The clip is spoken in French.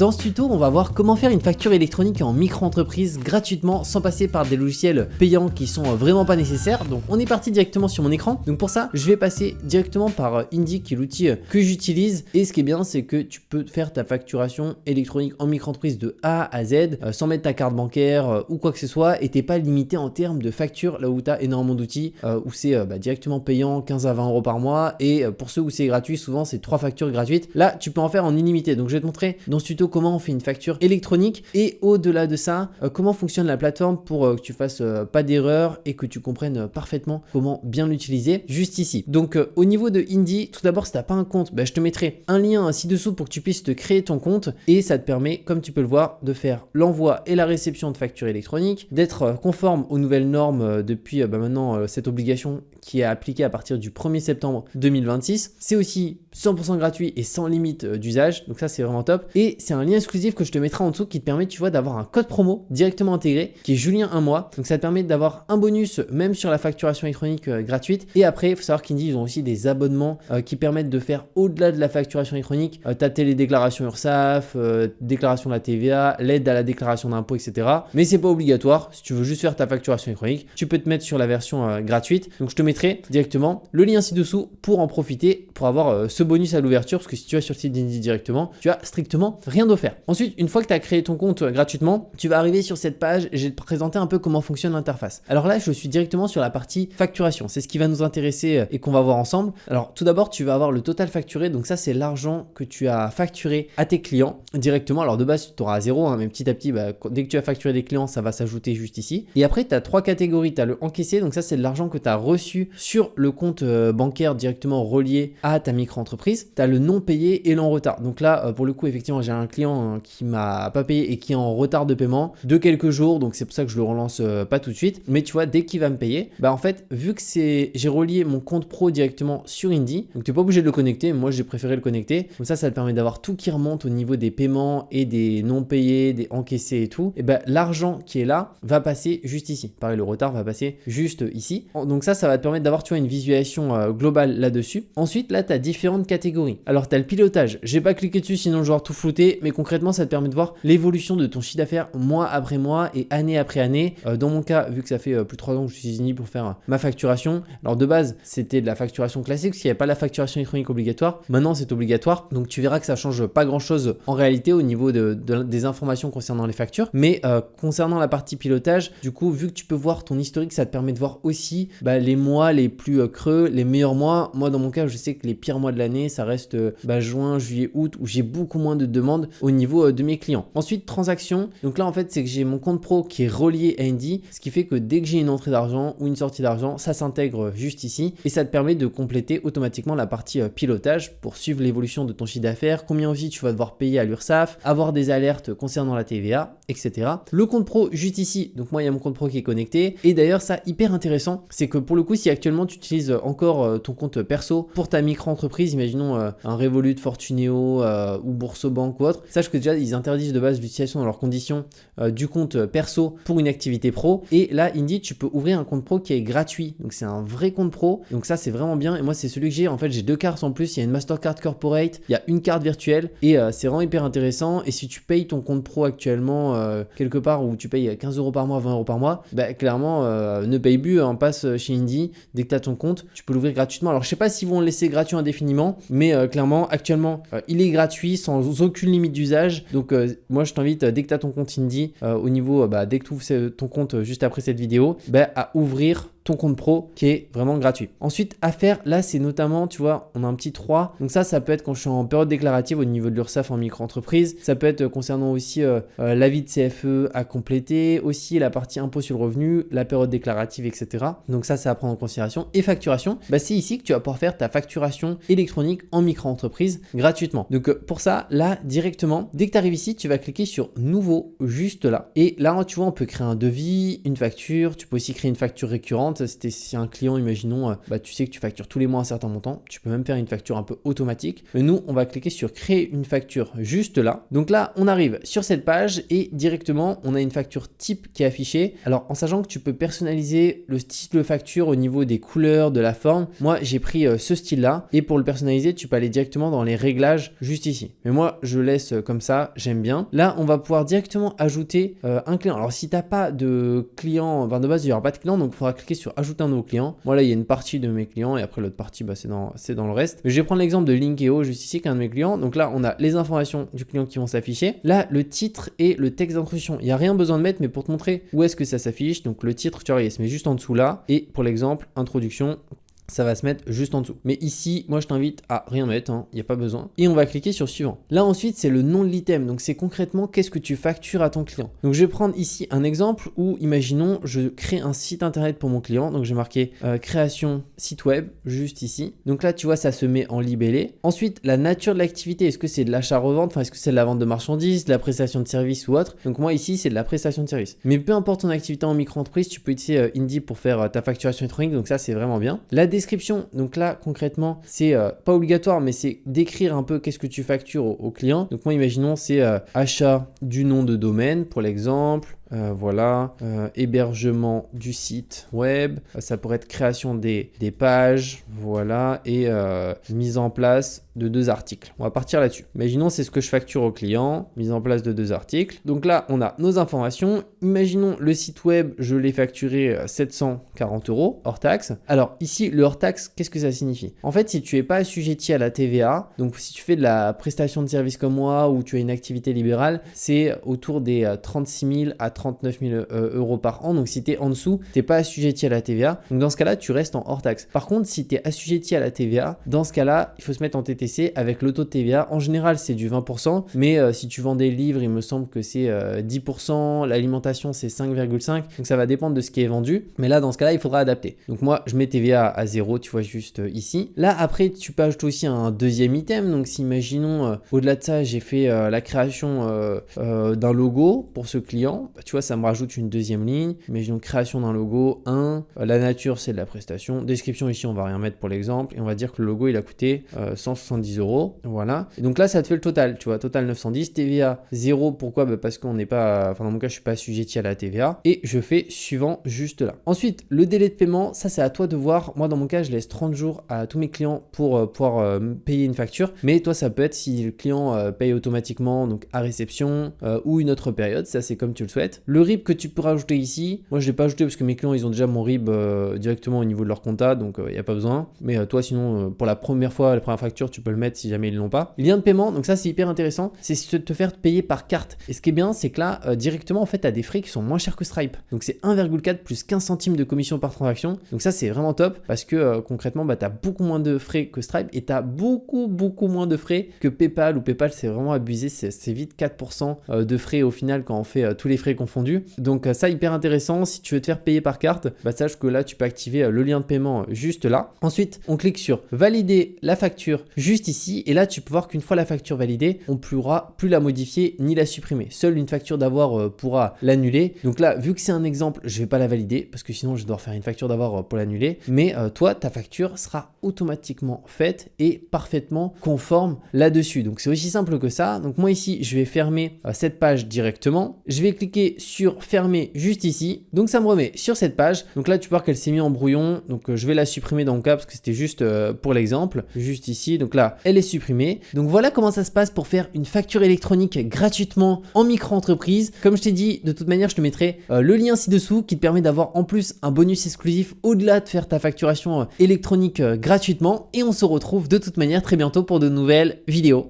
Dans ce tuto, on va voir comment faire une facture électronique en micro-entreprise gratuitement sans passer par des logiciels payants qui sont vraiment pas nécessaires. Donc on est parti directement sur mon écran. Donc pour ça, je vais passer directement par Indy qui est l'outil que j'utilise. Et ce qui est bien, c'est que tu peux faire ta facturation électronique en micro-entreprise de A à Z sans mettre ta carte bancaire ou quoi que ce soit. Et t'es pas limité en termes de facture, là où tu as énormément d'outils où c'est directement payant 15 à 20 euros par mois. Et pour ceux où c'est gratuit, souvent c'est 3 factures gratuites. Là, tu peux en faire en illimité. Donc je vais te montrer dans ce tuto comment on fait une facture électronique et au-delà de ça, comment fonctionne la plateforme pour que tu fasses pas d'erreur et que tu comprennes parfaitement comment bien l'utiliser juste ici. Donc au niveau de Indy, tout d'abord si tu n'as pas un compte, je te mettrai un lien ci-dessous pour que tu puisses te créer ton compte et ça te permet, comme tu peux le voir, de faire l'envoi et la réception de factures électroniques, d'être conforme aux nouvelles normes depuis maintenant cette obligation qui est appliquée à partir du 1er septembre 2026. C'est aussi 100% gratuit et sans limite d'usage, donc ça c'est vraiment top. Et c'est un lien exclusif que je te mettrai en dessous qui te permet, tu vois, d'avoir un code promo directement intégré qui est Julien 1 mois. Donc ça te permet d'avoir un bonus même sur la facturation électronique gratuite. Et après, il faut savoir qu'Indy, ils ont aussi des abonnements qui permettent de faire au-delà de la facturation électronique, ta télédéclaration URSSAF, déclaration de la TVA, l'aide à la déclaration d'impôt, etc. Mais c'est pas obligatoire. Si tu veux juste faire ta facturation électronique, tu peux te mettre sur la version gratuite. Donc je te mettrai directement le lien ci-dessous pour en profiter, pour avoir ce bonus à l'ouverture, parce que si tu vas sur le site d'Indy directement, tu as strictement rien d'offert. Ensuite, une fois que tu as créé ton compte gratuitement, tu vas arriver sur cette page et je vais te présenter un peu comment fonctionne l'interface. Alors là, je suis directement sur la partie facturation. C'est ce qui va nous intéresser et qu'on va voir ensemble. Alors tout d'abord, tu vas avoir le total facturé. Donc ça, c'est l'argent que tu as facturé à tes clients directement. Alors de base, tu auras à zéro, mais petit à petit, dès que tu as facturé des clients, ça va s'ajouter juste ici. Et après, tu as 3 catégories. Tu as le encaissé. Donc ça, c'est de l'argent que tu as reçu sur le compte bancaire directement relié à ta micro-entreprise. Tu as le non payé et l'en retard. Donc là, pour le coup, effectivement, j'ai un client qui m'a pas payé et qui est en retard de paiement de quelques jours. Donc c'est pour ça que je le relance pas tout de suite. Mais tu vois, dès qu'il va me payer, en fait, vu que j'ai relié mon compte pro directement sur Indy, donc tu n'es pas obligé de le connecter. Moi, j'ai préféré le connecter. Comme ça te permet d'avoir tout qui remonte au niveau des paiements et des non payés, des encaissés et tout. Et l'argent qui est là va passer juste ici. Pareil, le retard va passer juste ici. Donc ça va te permettre d'avoir, tu vois, une visualisation globale là-dessus. Ensuite, là, tu as différentes catégories. Alors, tu as le pilotage. J'ai pas cliqué dessus, sinon je vais avoir tout flouté. Mais concrètement, ça te permet de voir l'évolution de ton chiffre d'affaires mois après mois et année après année. Dans mon cas, vu que ça fait plus de 3 ans que je suis Indy pour faire ma facturation. Alors, de base, c'était de la facturation classique parce qu'il n'y avait pas la facturation électronique obligatoire. Maintenant, c'est obligatoire. Donc, tu verras que ça change pas grand-chose en réalité au niveau des informations concernant les factures. Mais concernant la partie pilotage, du coup, vu que tu peux voir ton historique, ça te permet de voir aussi les mois les plus creux, les meilleurs mois. Moi, dans mon cas, je sais que les pires mois de l'année, ça reste juin, juillet, août, où j'ai beaucoup moins de demandes au niveau de mes clients. Ensuite, transactions. Donc là, en fait, c'est que j'ai mon compte pro qui est relié à Indy, ce qui fait que dès que j'ai une entrée d'argent ou une sortie d'argent, ça s'intègre juste ici et ça te permet de compléter automatiquement la partie pilotage pour suivre l'évolution de ton chiffre d'affaires, combien aussi tu vas devoir payer à l'URSSAF, avoir des alertes concernant la TVA, etc. Le compte pro juste ici, donc moi il y a mon compte pro qui est connecté et d'ailleurs ça hyper intéressant, c'est que pour le coup si actuellement tu utilises encore ton compte perso pour ta micro-entreprise, imaginons un Revolut, Fortuneo ou Boursobank ou autre, sache que déjà ils interdisent de base l'utilisation dans leurs conditions du compte perso pour une activité pro et là Indy tu peux ouvrir un compte pro qui est gratuit, donc c'est un vrai compte pro, donc ça c'est vraiment bien et moi c'est celui que j'ai, en fait j'ai 2 cartes en plus, il y a une Mastercard Corporate, il y a une carte virtuelle et c'est vraiment hyper intéressant et si tu payes ton compte pro actuellement quelque part où tu payes 15 euros par mois, 20 euros par mois, clairement ne paye plus, passe chez Indy, dès que tu as ton compte, tu peux l'ouvrir gratuitement. Alors je sais pas s'ils vont le laisser gratuit indéfiniment, mais clairement actuellement il est gratuit sans aucune limite d'usage, donc moi je t'invite dès que tu as ton compte Indy, au niveau, dès que tu ouvres ton compte juste après cette vidéo, à ouvrir ton compte pro qui est vraiment gratuit. Ensuite à faire, là c'est notamment, tu vois, on a un petit 3, donc ça peut être quand je suis en période déclarative au niveau de l'URSSAF en micro-entreprise, ça peut être concernant aussi l'avis de CFE à compléter, aussi la partie impôt sur le revenu, la période déclarative, etc. Donc ça c'est à prendre en considération. Et facturation, c'est ici que tu vas pouvoir faire ta facturation électronique en micro-entreprise gratuitement. Donc pour ça, là directement, dès que tu arrives ici, tu vas cliquer sur nouveau juste là. Et là, tu vois, on peut créer un devis, une facture, tu peux aussi créer une facture récurrente. différentes. Si un client, imaginons, tu sais que tu factures tous les mois un certain montant, tu peux même faire une facture un peu automatique. Mais nous, on va cliquer sur créer une facture juste là. Donc là, on arrive sur cette page et directement, on a une facture type qui est affichée. Alors, en sachant que tu peux personnaliser le style de facture au niveau des couleurs, de la forme, moi, j'ai pris ce style-là. Et pour le personnaliser, tu peux aller directement dans les réglages juste ici. Mais moi, je laisse comme ça, j'aime bien. Là, on va pouvoir directement ajouter un client. Alors, si tu n'as pas de client, de base, il n'y aura pas de client, donc il faudra cliquer sur ajouter un nouveau client. Moi, là, il y a une partie de mes clients et après, l'autre partie, c'est dans le reste. Mais je vais prendre l'exemple de Linkeo juste ici, qui est un de mes clients. Donc là, on a les informations du client qui vont s'afficher. Là, le titre et le texte d'introduction. Il n'y a rien besoin de mettre, mais pour te montrer où est-ce que ça s'affiche. Donc, le titre, tu vois, il se met juste en dessous là. Et pour l'exemple, introduction, ça va se mettre juste en dessous. Mais ici, moi je t'invite à rien mettre, il n'y a pas besoin. Et on va cliquer sur suivant. Là ensuite, c'est le nom de l'item. Donc c'est concrètement qu'est-ce que tu factures à ton client. Donc je vais prendre ici un exemple où, imaginons, je crée un site internet pour mon client. Donc j'ai marqué création site web, juste ici. Donc là, tu vois, ça se met en libellé. Ensuite, la nature de l'activité. Est-ce que c'est de l'achat-revente? Est-ce que c'est de la vente de marchandises, de la prestation de service ou autre? Donc moi ici, c'est de la prestation de service. Mais peu importe ton activité en micro-entreprise, tu peux utiliser Indie pour faire ta facturation électronique. Donc ça, c'est vraiment bien. La description, donc là concrètement c'est pas obligatoire, mais c'est d'écrire un peu qu'est-ce que tu factures au client. Donc moi imaginons c'est achat du nom de domaine pour l'exemple. Hébergement du site web, ça pourrait être création des pages, voilà, et mise en place de 2 articles. On va partir là-dessus. Imaginons c'est ce que je facture au client, mise en place de 2 articles. Donc là, on a nos informations. Imaginons le site web, je l'ai facturé 740 € hors taxe. Alors ici, le hors taxe, qu'est-ce que ça signifie? En fait, si tu n'es pas assujetti à la TVA, donc si tu fais de la prestation de service comme moi ou tu as une activité libérale, c'est autour des 36 000 à 39 000 € par an. Donc si tu es en dessous, tu n'es pas assujetti à la TVA. Donc dans ce cas-là, tu restes en hors taxe. Par contre, si tu es assujetti à la TVA, dans ce cas-là, il faut se mettre en TTC avec le taux de TVA. En général, c'est du 20%, mais si tu vends des livres, il me semble que c'est 10%. L'alimentation, c'est 5,5%. Donc ça va dépendre de ce qui est vendu. Mais là, dans ce cas-là, il faudra adapter. Donc moi, je mets TVA à 0, tu vois, juste ici. Là, après, tu peux ajouter aussi un deuxième item. Donc si, imaginons, au-delà de ça, j'ai fait la création d'un logo pour ce client, tu vois, ça me rajoute une deuxième ligne. Imaginons création d'un logo, la nature c'est de la prestation, description ici on va rien mettre pour l'exemple et on va dire que le logo il a coûté 170 €, voilà. Et donc là ça te fait le total, tu vois, total 910, TVA 0, pourquoi? Parce qu'on n'est pas, dans mon cas je suis pas assujetti à la TVA et je fais suivant juste là. Ensuite le délai de paiement, ça c'est à toi de voir. Moi dans mon cas je laisse 30 jours à tous mes clients pour pouvoir payer une facture, mais toi ça peut être si le client paye automatiquement, donc à réception ou une autre période, ça c'est comme tu le souhaites. Le RIB que tu peux rajouter ici, moi je l'ai pas ajouté parce que mes clients ils ont déjà mon RIB directement au niveau de leur compta, donc il n'y a pas besoin. Mais toi sinon pour la première fois, la première facture, tu peux le mettre si jamais ils l'ont pas. Lien de paiement, donc ça c'est hyper intéressant, c'est de te faire payer par carte. Et ce qui est bien, c'est que là directement en fait tu as des frais qui sont moins chers que Stripe. Donc c'est 1,4 plus 15 centimes de commission par transaction. Donc ça c'est vraiment top parce que concrètement tu as beaucoup moins de frais que Stripe et tu as beaucoup moins de frais que PayPal, ou PayPal c'est vraiment abusé, c'est vite 4% de frais au final quand on fait tous les frais confondus. Donc ça hyper intéressant. Si tu veux te faire payer par carte, sache que là tu peux activer le lien de paiement juste là. Ensuite on clique sur valider la facture juste ici et là tu peux voir qu'une fois la facture validée, on ne pourra plus la modifier ni la supprimer. Seule une facture d'avoir pourra l'annuler. Donc là vu que c'est un exemple, je vais pas la valider parce que sinon je dois faire une facture d'avoir pour l'annuler. Mais toi ta facture sera automatiquement faite et parfaitement conforme là-dessus. Donc c'est aussi simple que ça. Donc moi ici je vais fermer cette page directement. Je vais cliquer sur fermer juste ici. Donc ça me remet sur cette page. Donc là tu peux voir qu'elle s'est mise en brouillon. Donc je vais la supprimer dans le cas parce que c'était juste pour l'exemple. Juste ici. Donc là elle est supprimée. Donc voilà comment ça se passe pour faire une facture électronique gratuitement en micro-entreprise. Comme je t'ai dit, de toute manière je te mettrai le lien ci-dessous qui te permet d'avoir en plus un bonus exclusif au-delà de faire ta facturation électronique gratuitement. Et on se retrouve de toute manière très bientôt pour de nouvelles vidéos.